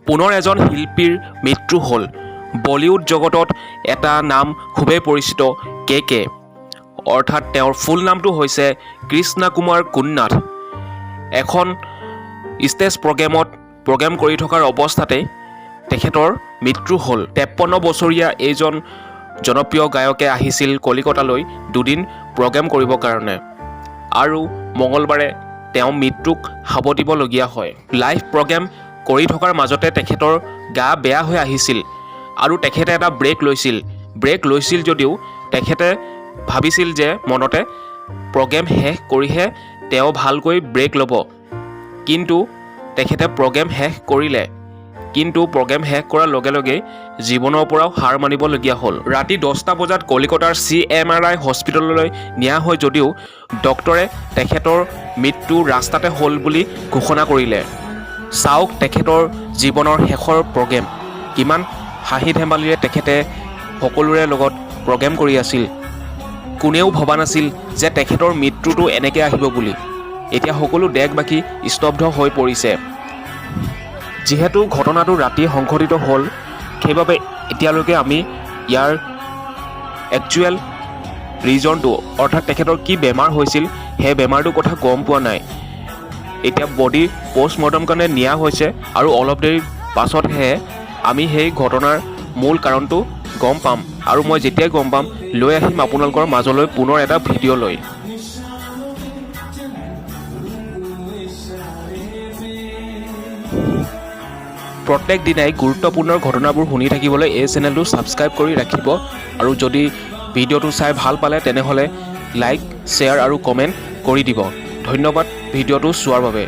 পুনৰ এজন শিল্পীৰ মৃত্যু হ'ল। বলিউড জগতত এটা নাম খুবেই পৰিচিত কে অৰ্থাৎ তেওঁৰ ফুল নামটো হৈছে কৃষ্ণ কুমাৰ কুন্নাথ। এখন ষ্টেজ প্ৰগ্ৰেম কৰি থকাৰ অৱস্থাতে তেখেতৰ মৃত্যু হ'ল। 53 বছৰীয়া এইজন জনপ্ৰিয় গায়কে আহিছিল কলিকতালৈ দুদিন প্ৰগ্ৰেম কৰিবৰ কাৰণে আৰু মঙলবাৰে তেওঁ মৃত্যুক সাৱটিবলগীয়া হয়। লাইভ প্ৰগ্ৰেম কৰি থকাৰ মাজতে তেখেতৰ গা বেয়া হৈ আহিছিল আৰু তেখেতে এটা ব্ৰেক লৈছিল যদিও তেখেতে ভাবিছিল যে মনতে প্ৰগ্ৰেম শেষ কৰিহে তেওঁ ভালকৈ ব্ৰেক ল'ব, কিন্তু তেখেতে প্ৰগ্ৰেম শেষ কৰিলে। কিন্তু প্ৰগ্ৰেম শেষ কৰাৰ লগে লগে জীৱনৰ পৰাও হাৰ মানিবলগীয়া হ'ল। ৰাতি 10টা বজাত কলিকতাৰ CMRI হস্পিটেললৈ নিয়া হয় যদিও ডক্টৰে তেখেতৰ মৃত্যু ৰাস্তাতে হ'ল বুলি ঘোষণা কৰিলে। চাওক তেখেতৰ জীৱনৰ শেষৰ প্ৰগ্ৰেম, কিমান হাঁহি ধেমালিৰে তেখেতে সকলোৰে লগত প্ৰগ্ৰেম কৰি আছিল। কোনেও ভবা নাছিল যে তেখেতৰ মৃত্যুটো এনেকৈ আহিব বুলি। এতিয়া সকলো দেশবাসী স্তব্ধ হৈ পৰিছে। যিহেতু ঘটনাটো ৰাতি সংঘটিত হ'ল, সেইবাবে এতিয়ালৈকে আমি ইয়াৰ একচুৱেল ৰিজনটো অৰ্থাৎ তেখেতৰ কি বেমাৰ হৈছিল সেই বেমাৰটোৰ কথা গম পোৱা নাই। এতিয়া বডি পষ্টমৰ্টম কাৰণে নিয়া হৈছে আৰু অলপ দেৰি পাছতহে আমি সেই ঘটনাৰ মূল কাৰণটো গম পাম আৰু মই যেতিয়াই গম পাম লৈ আহিম আপোনালোকৰ মাজলৈ পুনৰ এটা ভিডিঅ' লৈ। প্ৰত্যেক দিনাই গুৰুত্বপূৰ্ণ ঘটনাবোৰ শুনি থাকিবলৈ এই চেনেলটো ছাবস্ক্ৰাইব কৰি ৰাখিব আৰু যদি ভিডিঅ'টো চাই ভাল পালে তেনেহ'লে লাইক, শ্বেয়াৰ আৰু কমেণ্ট কৰি দিব। ধন্যবাদ ভিডিঅ'টো চোৱাৰ বাবে।